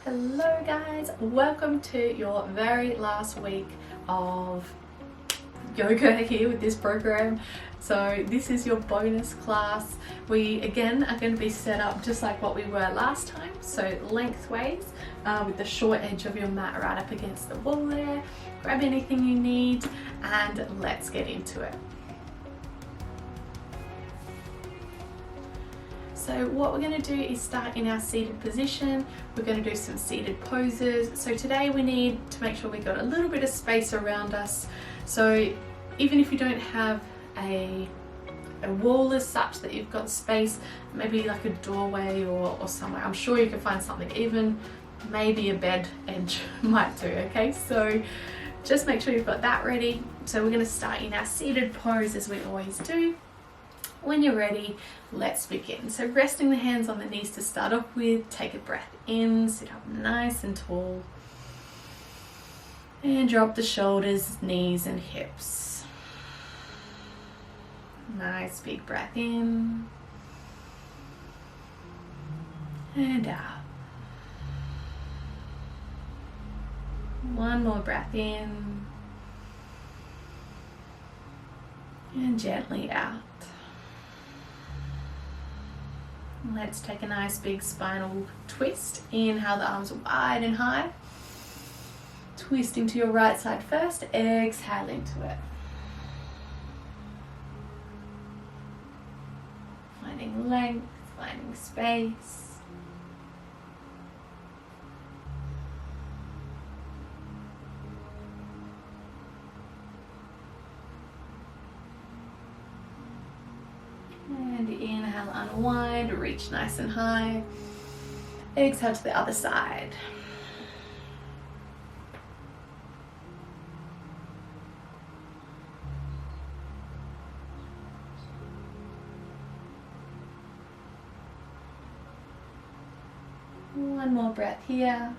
Hello guys, welcome to your very last week of yoga here with this program. So this is your bonus class. We again are going to be set up just like what we were last time, so lengthways with the short edge of your mat right up against the wall there. Grab anything you need and let's get into it. So what we're going to do is start in our seated position. We're going to do some seated poses. So today we need to make sure we've got a little bit of space around us. So even if you don't have a wall as such that you've got space, maybe like a doorway or somewhere, I'm sure you can find something, even maybe a bed edge might do, okay? So just make sure you've got that ready. So we're going to start in our seated pose as we always do. When you're ready, let's begin. So resting the hands on the knees to start off with, take a breath in, sit up nice and tall, and drop the shoulders, knees and hips. Nice big breath in, and out. One more breath in, and gently out. Let's take a nice big spinal twist. Inhale the arms wide and high. Twisting to your right side first. Exhale into it. Finding length, finding space. And inhale, unwind, reach nice and high. Exhale to the other side. One more breath here.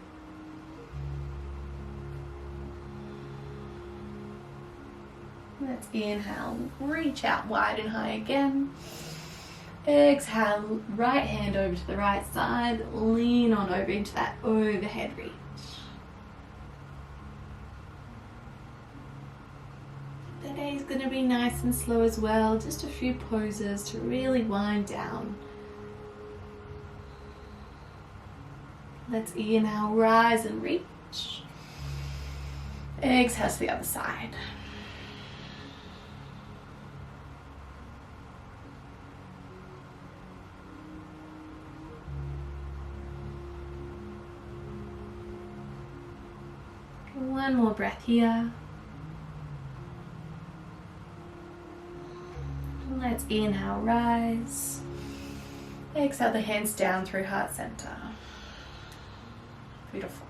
Let's inhale, reach out wide and high again. Exhale, right hand over to the right side, lean on over into that overhead reach. The day is going to be nice and slow as well, just a few poses to really wind down. Let's inhale, rise and reach. Exhale to the other side. One more breath here. Let's inhale, rise. Exhale the hands down through heart center. Beautiful.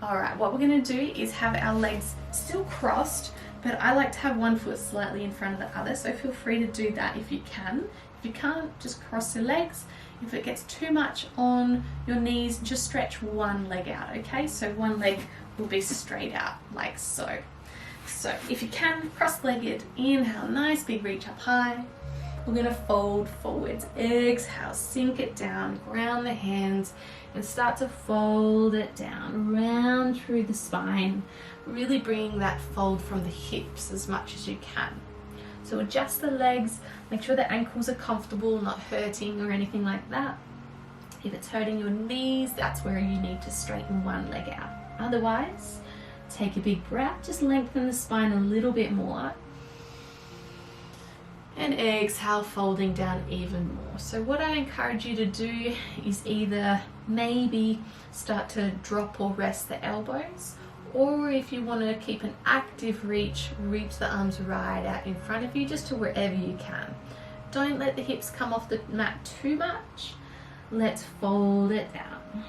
Alright, what we're going to do is have our legs still crossed, but I like to have one foot slightly in front of the other, so feel free to do that if you can. If you can't, just cross your legs. If it gets too much on your knees, just stretch one leg out, okay? So one leg will be straight out, like so. So if you can, cross-legged, inhale, nice big reach up high. We're gonna fold forwards, exhale, sink it down, ground the hands, and start to fold it down, round through the spine, really bringing that fold from the hips as much as you can. So adjust the legs, make sure the ankles are comfortable, not hurting or anything like that. If it's hurting your knees, that's where you need to straighten one leg out. Otherwise, take a big breath, just lengthen the spine a little bit more. And exhale, folding down even more. So what I encourage you to do is either maybe start to drop or rest the elbows, or if you want to keep an active reach, reach the arms right out in front of you, just to wherever you can. Don't let the hips come off the mat too much. Let's fold it down.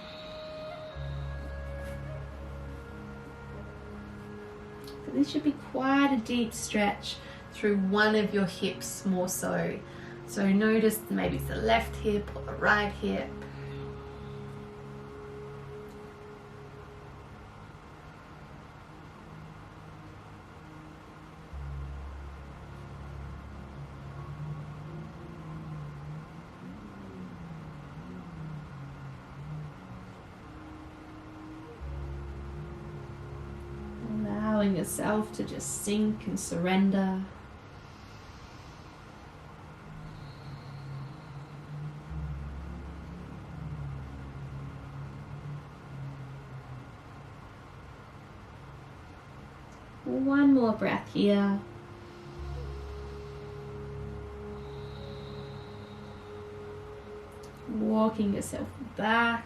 So this should be quite a deep stretch through one of your hips more so. So notice maybe it's the left hip or the right hip. allowing yourself to just sink and surrender. One more breath here. Walking yourself back.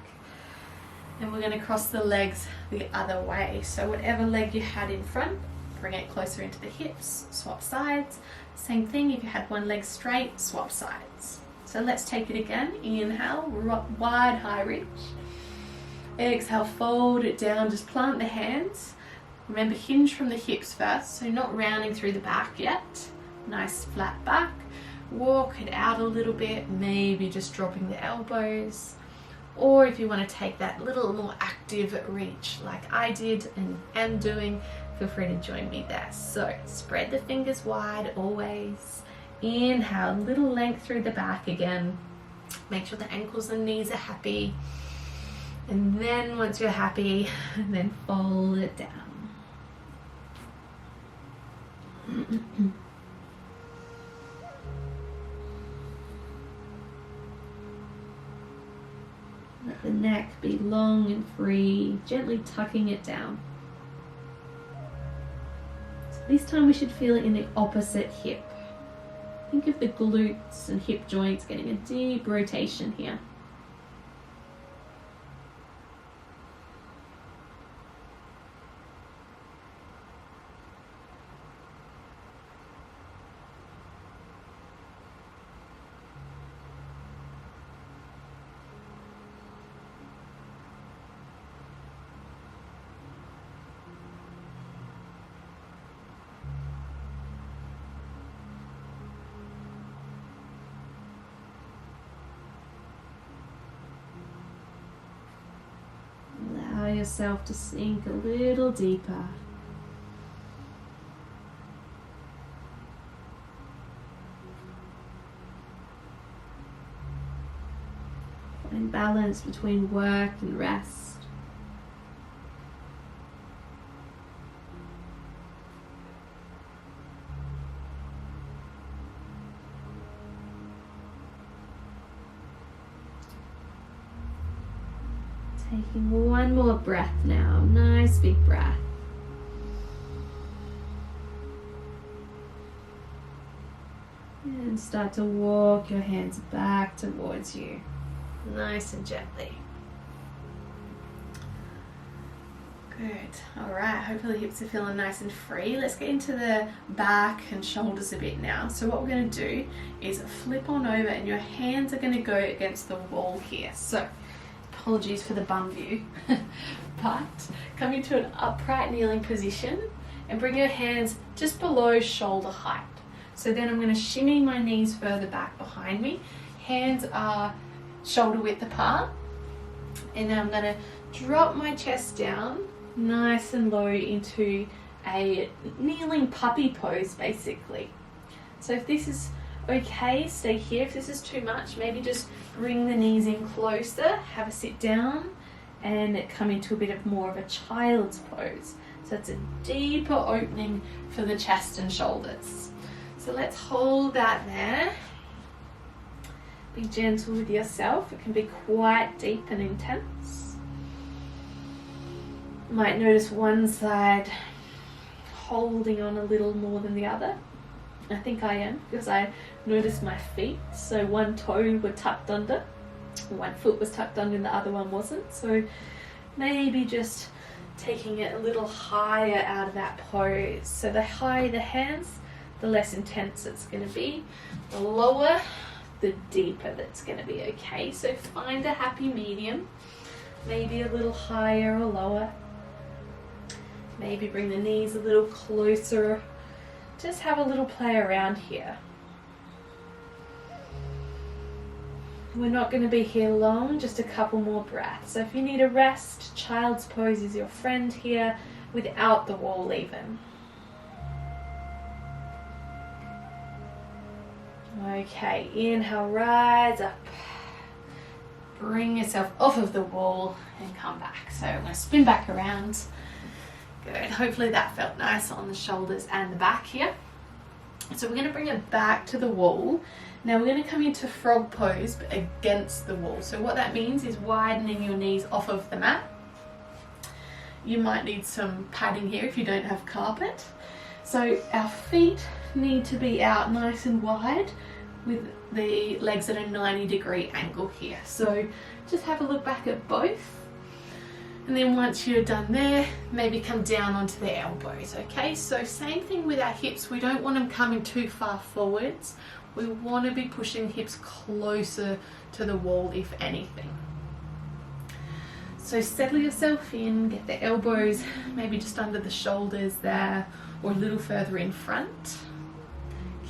And we're going to cross the legs the other way. So whatever leg you had in front, bring it closer into the hips, swap sides. Same thing, if you had one leg straight, swap sides. So let's take it again. Inhale, wide, high reach. Exhale, fold it down, just plant the hands. Remember, hinge from the hips first, so not rounding through the back yet. Nice flat back. Walk it out a little bit, maybe just dropping the elbows. Or if you want to take that little more active reach like I did and am doing, feel free to join me there. So spread the fingers wide always. Inhale, little length through the back again. Make sure the ankles and knees are happy. And then once you're happy, then fold it down. Let the neck be long and free, gently tucking it down. So this time we should feel it in the opposite hip. Think of the glutes and hip joints getting a deep rotation here. Allow yourself to sink a little deeper. Find balance between work and rest. Taking one more breath now, nice big breath. And start to walk your hands back towards you, nice and gently. Good, all right, hopefully the hips are feeling nice and free. Let's get into the back and shoulders a bit now. So what we're going to do is flip on over and your hands are going to go against the wall here. So apologies for the bum view, but come into an upright kneeling position and bring your hands just below shoulder height. So then I'm going to shimmy my knees further back behind me. Hands are shoulder width apart. And then I'm going to drop my chest down nice and low into a kneeling puppy pose basically. So if this is okay, stay here. If this is too much, maybe just bring the knees in closer, have a sit down and come into a bit of more of a child's pose. So it's a deeper opening for the chest and shoulders. So let's hold that there. Be gentle with yourself. It can be quite deep and intense. You might notice one side holding on a little more than the other. I think I am, because I noticed my feet. So one toe was tucked under, one foot was tucked under and the other one wasn't. So maybe just taking it a little higher out of that pose. So the higher the hands, the less intense it's going to be. The lower, the deeper that's going to be, okay? So find a happy medium, maybe a little higher or lower. Maybe bring the knees a little closer. Just have a little play around here. We're not going to be here long, just a couple more breaths. So if you need a rest, child's pose is your friend here, without the wall even. Okay, inhale, rise up. Bring yourself off of the wall and come back. So I'm going to spin back around. Good. Hopefully that felt nice on the shoulders and the back here. So we're going to bring it back to the wall. Now we're going to come into frog pose, but against the wall. So what that means is widening your knees off of the mat. You might need some padding here if you don't have carpet. So our feet need to be out nice and wide with the legs at a 90-degree angle here. So just have a look back at both. And then once you're done there, maybe come down onto the elbows, okay? So same thing with our hips. We don't want them coming too far forwards. We want to be pushing hips closer to the wall, if anything. So settle yourself in, get the elbows maybe just under the shoulders there, or a little further in front.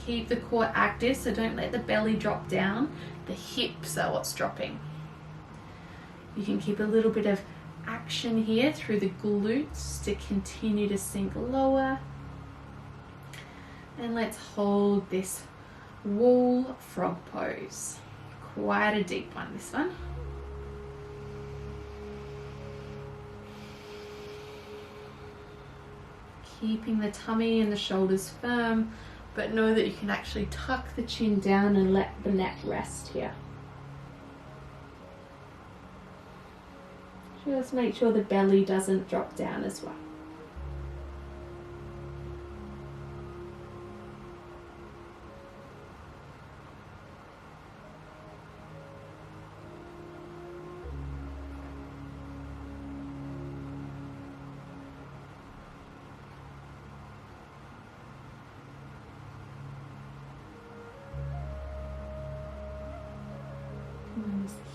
Keep the core active, so don't let the belly drop down. The hips are what's dropping. You can keep a little bit of action here through the glutes to continue to sink lower. And let's hold this wall frog pose. Quite a deep one, this one. Keeping the tummy and the shoulders firm, but know that you can actually tuck the chin down and let the neck rest here. Just make sure the belly doesn't drop down as well.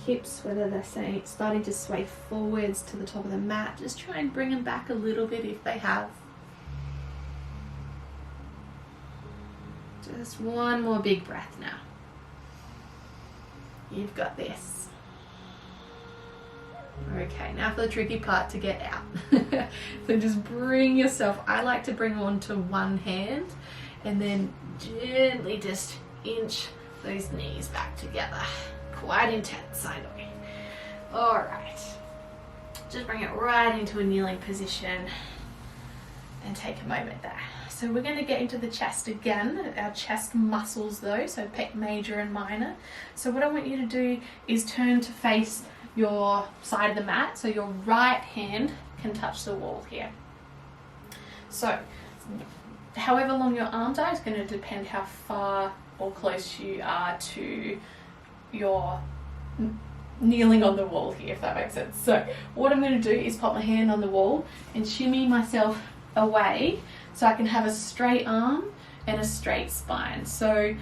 Hips, whether they're starting to sway forwards to the top of the mat, just try and bring them back a little bit if they have. Just one more big breath now. You've got this. Okay, now for the tricky part, to get out. So just bring yourself, I like to bring onto one hand and then gently just inch those knees back together. Quite intense, I know. Alright, just bring it right into a kneeling position and take a moment there. So we're going to get into the chest again, our chest muscles though, so pec major and minor. So what I want you to do is turn to face your side of the mat, so your right hand can touch the wall here. So however long your arms are is going to depend how far or close you are to your kneeling on the wall here, if that makes sense. So what I'm going to do is pop my hand on the wall and shimmy myself away so I can have a straight arm and a straight spine. So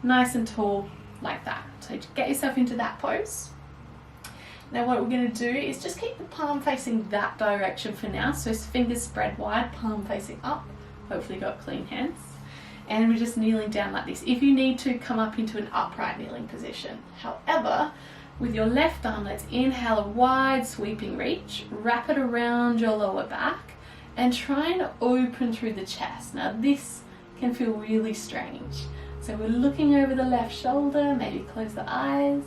nice and tall like that. So get yourself into that pose. Now what we're going to do is just keep the palm facing that direction for now. So fingers spread wide, palm facing up. Hopefully got clean hands. And we're just kneeling down like this. If you need to, come up into an upright kneeling position. However, with your left arm, let's inhale a wide sweeping reach, wrap it around your lower back, and try and open through the chest. Now this can feel really strange. So we're looking over the left shoulder, maybe close the eyes.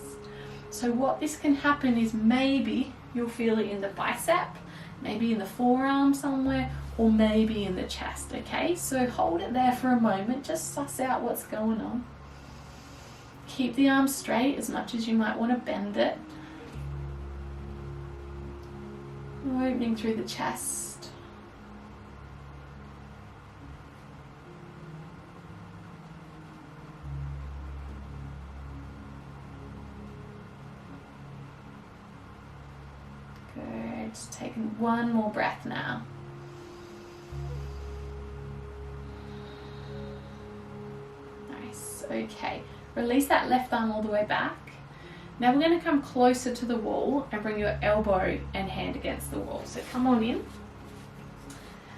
So what this can happen is maybe you'll feel it in the bicep, maybe in the forearm somewhere, or maybe in the chest, okay? So hold it there for a moment, just suss out what's going on. Keep the arm straight as much as you might want to bend it. Opening through the chest. Good, just taking one more breath now. Okay, release that left arm all the way back. Now we're going to come closer to the wall and bring your elbow and hand against the wall. So come on in.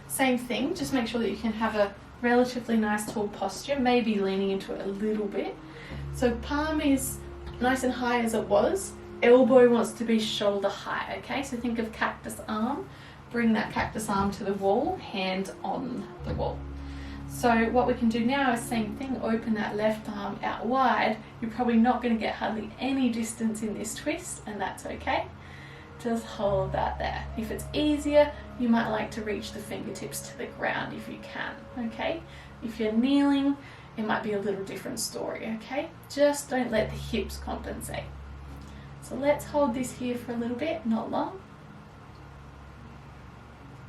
Same thing, just make sure that you can have a relatively nice tall posture, maybe leaning into it a little bit. So palm is nice and high as it was. Elbow wants to be shoulder high, okay? So think of cactus arm. Bring that cactus arm to the wall, hand on the wall. So what we can do now is same thing, open that left arm out wide. You're probably not going to get hardly any distance in this twist, and that's okay. just hold that there. If it's easier, you might like to reach the fingertips to the ground if you can, okay? If you're kneeling, it might be a little different story, okay? Just don't let the hips compensate. So let's hold this here for a little bit, not long.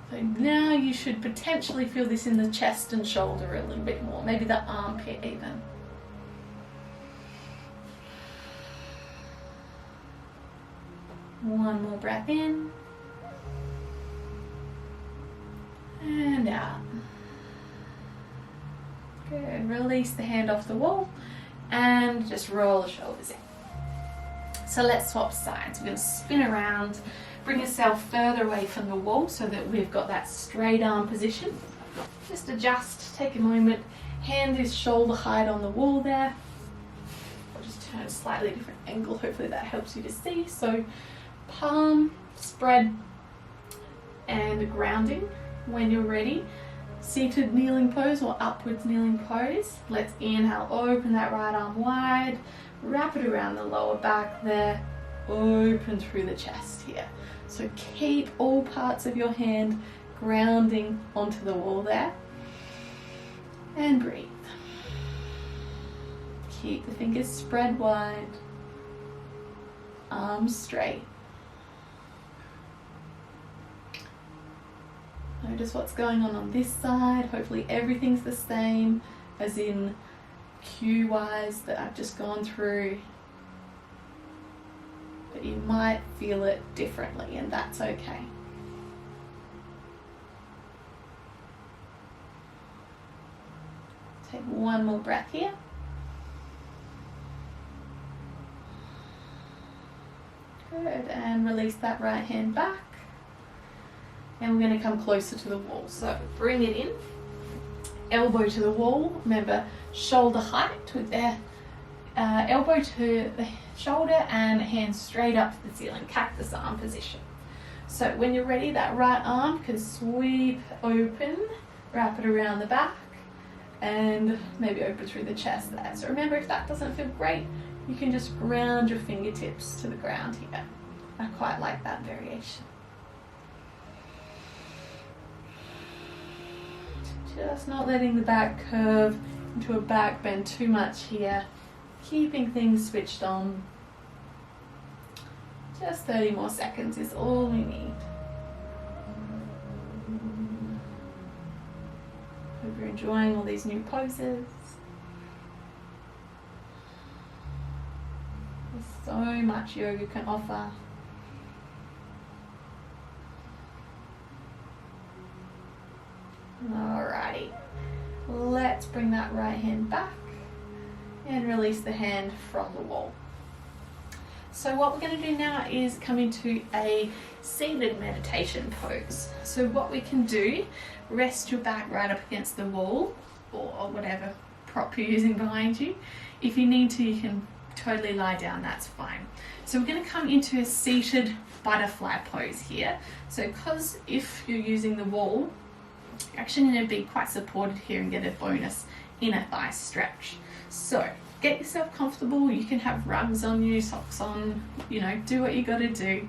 So now you should potentially feel this in the chest and shoulder a little bit more, maybe the armpit even. One more breath in and out. Good. Release the hand off the wall and just roll the shoulders in. So let's swap sides. We're going to spin around, bring yourself further away from the wall so that we've got that straight arm position. Just adjust, take a moment. Hand is shoulder height on the wall there. I'll just turn a slightly different angle. Hopefully that helps you to see. So palm spread and grounding. When you're ready, seated kneeling pose or upwards kneeling pose. Let's inhale, open that right arm wide, wrap it around the lower back there, open through the chest here. So keep all parts of your hand grounding onto the wall there, and breathe. Keep the fingers spread wide, arms straight. Notice what's going on this side. Hopefully everything's the same as in cue-wise that I've just gone through. But you might feel it differently, and that's okay. Take one more breath here. Good, and release that right hand back. And we're going to come closer to the wall. So bring it in, elbow to the wall. Remember, shoulder height with their elbow to the shoulder and hands straight up to the ceiling, cactus arm position. So when you're ready, that right arm can sweep open, wrap it around the back, and maybe open through the chest there. So remember, if that doesn't feel great, you can just ground your fingertips to the ground here. I quite like that variation. Just not letting the back curve into a back bend too much here. Keeping things switched on. Just 30 more seconds is all we need. Hope you're enjoying all these new poses. There's so much yoga can offer. Alrighty, let's bring that right hand back and release the hand from the wall. So what we're going to do now is come into a seated meditation pose. So what we can do, rest your back right up against the wall or whatever prop you're using behind you. If you need to, you can totally lie down, that's fine. So we're going to come into a seated butterfly pose here. So because if you're using the wall, you're actually going to be quite supported here and get a bonus inner thigh stretch. So get yourself comfortable. You can have rugs on you, socks on, you know, do what you got to do.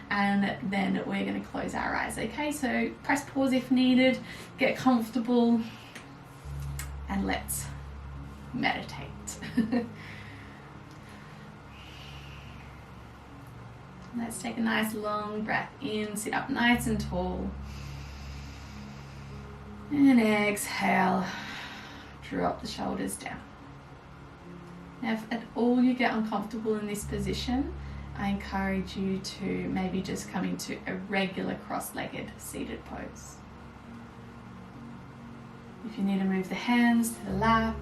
And then we're going to close our eyes, okay? So press pause if needed, get comfortable, and let's meditate. Let's take a nice long breath in, sit up nice and tall. And exhale, drop the shoulders down. Now if at all you get uncomfortable in this position, I encourage you to maybe just come into a regular cross-legged seated pose. If you need to move the hands to the lap,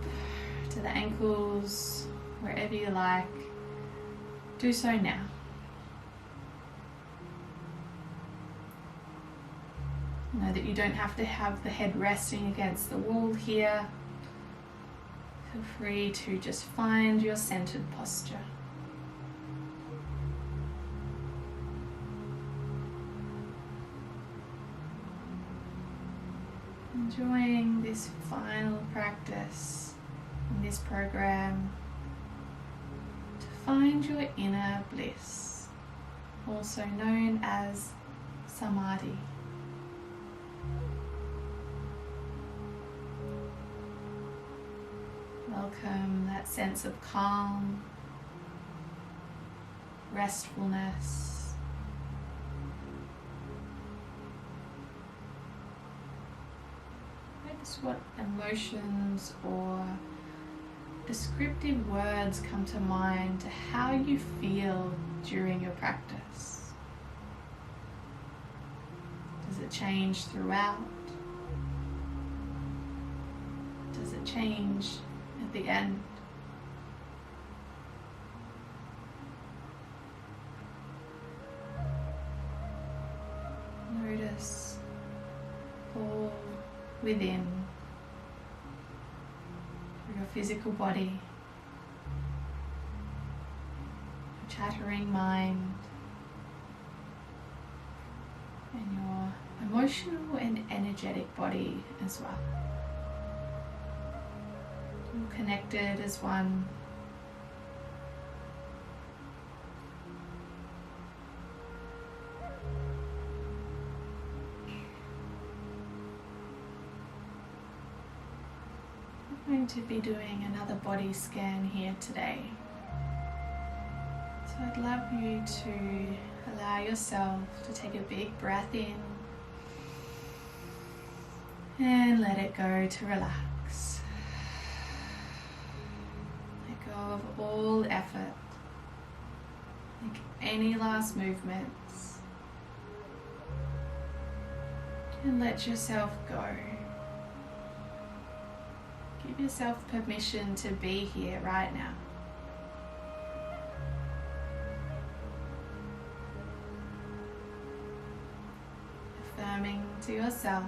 to the ankles, wherever you like, do so now. Know that you don't have to have the head resting against the wall here. Feel free to just find your centered posture. Enjoying this final practice in this program to find your inner bliss. also known as Samadhi. Welcome that sense of calm, restfulness, notice what emotions or descriptive words come to mind to how you feel during your practice. Does it change throughout? Does it change at the end? Notice all within your physical body, your chattering mind, and your emotional and energetic body as well. All connected as one. I'm going to be doing another body scan here today. So I'd love you to allow yourself to take a big breath in and let it go to relax. Let go of all effort. Make any last movements and let yourself go. Give yourself permission to be here right now. Affirming to yourself,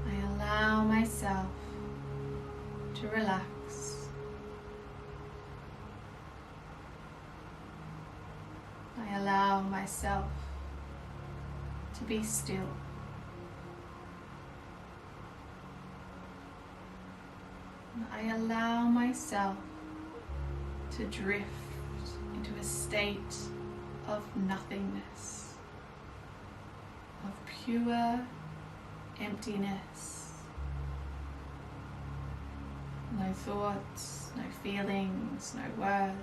I allow myself to relax. I allow myself to be still. I allow myself to drift into a state of nothingness, of pure emptiness. No thoughts, no feelings, no words.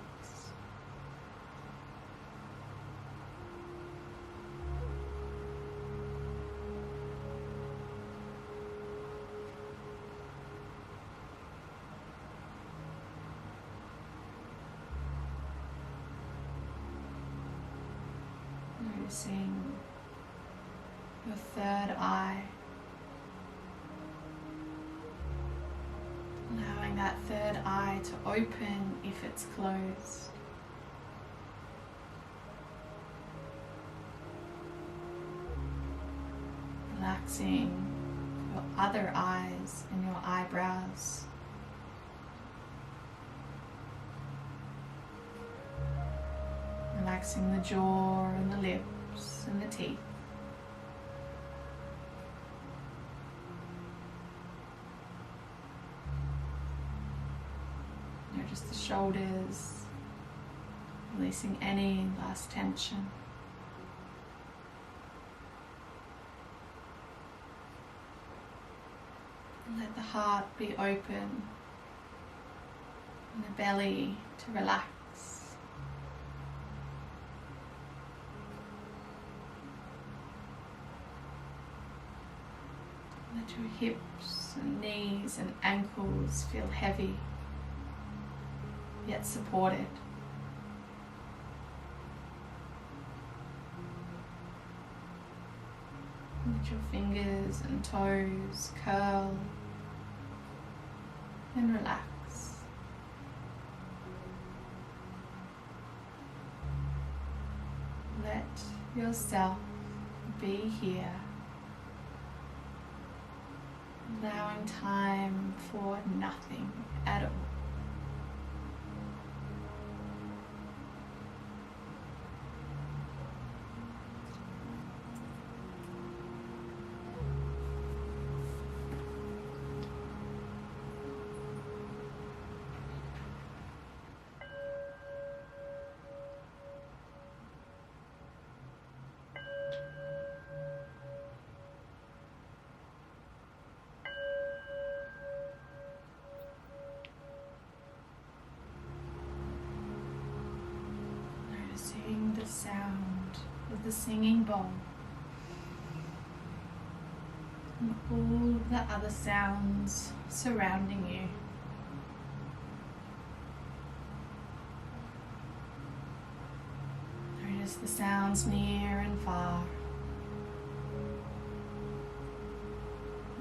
Noticing your third eye, allowing that third eye to open if it's closed. Relaxing your other eyes and your eyebrows. Relaxing the jaw and the lips and the teeth. Notice the shoulders, releasing any last tension. And let the heart be open and the belly to relax. Let your hips and knees and ankles feel heavy, yet supported. Let your fingers and toes curl and relax. Let yourself be here, allowing time for nothing at all. sound of the singing bowl and all the other sounds surrounding you. Notice the sounds near and far,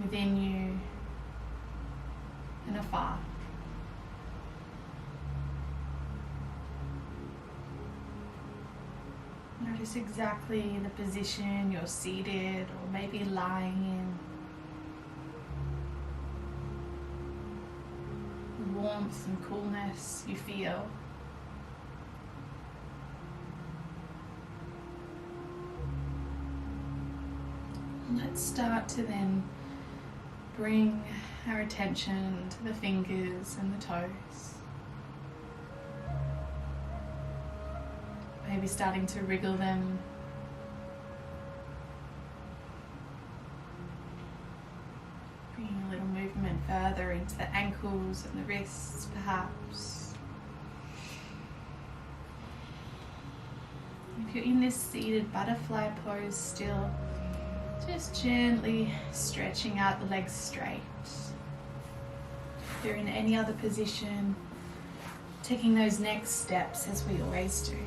within you and afar. Notice exactly the position you're seated or maybe lying in. The warmth and coolness you feel. Let's start to then bring our attention to the fingers and the toes. Maybe starting to wriggle them. Bringing a little movement further into the ankles and the wrists, perhaps. If you're in this seated butterfly pose still, just gently stretching out the legs straight. If you're in any other position, taking those next steps as we always do.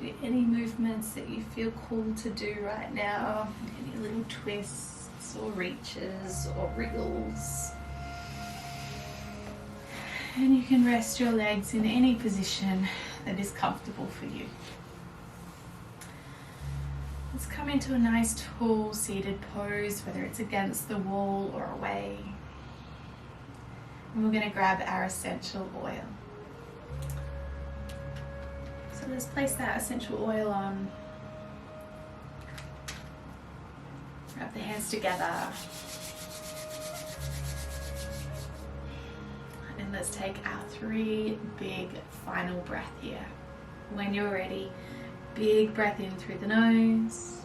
Do any movements that you feel called to do right now, any little twists or reaches or wriggles. And you can rest your legs in any position that is comfortable for you. Let's come into a nice tall seated pose, whether it's against the wall or away. And we're going to grab our essential oil. So let's place that essential oil on. Wrap the hands together. And then let's take our 3 big final breath here. When you're ready, big breath in through the nose.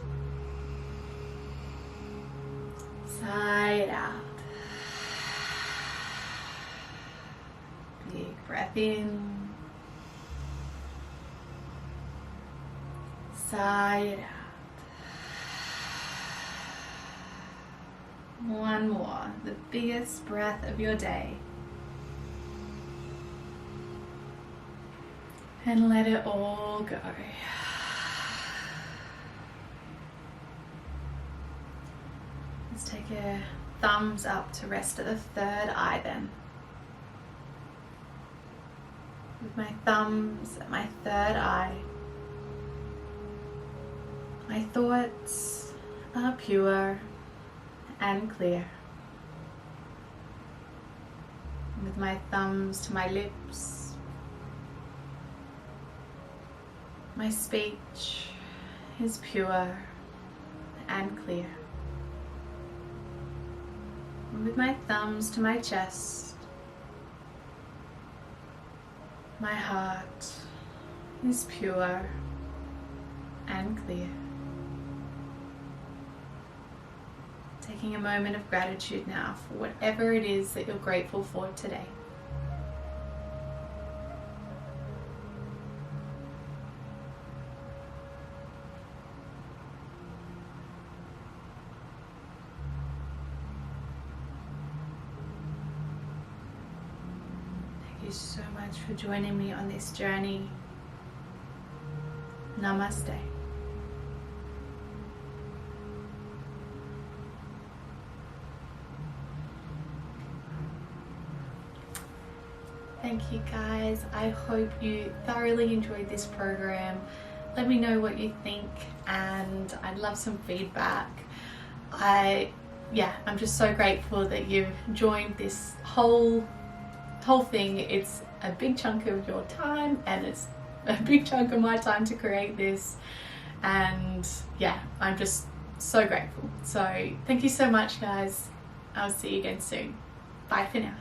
Side out. Big breath in. Side out. One more, the biggest breath of your day. And let it all go. Let's take a thumbs up to rest at the third eye then. With my thumbs at my third eye, my thoughts are pure and clear. With my thumbs to my lips, my speech is pure and clear. And with my thumbs to my chest, my heart is pure and clear. Taking a moment of gratitude now for whatever it is that you're grateful for today. Thank you so much for joining me on this journey. Namaste. Thank you guys. I hope you thoroughly enjoyed this program. Let me know what you think, and I'd love some feedback. I'm just so grateful that you've joined this whole thing. It's a big chunk of your time, and it's a big chunk of my time to create this, and yeah, I'm just so grateful. So thank you so much, guys. I'll see you again soon. Bye for now.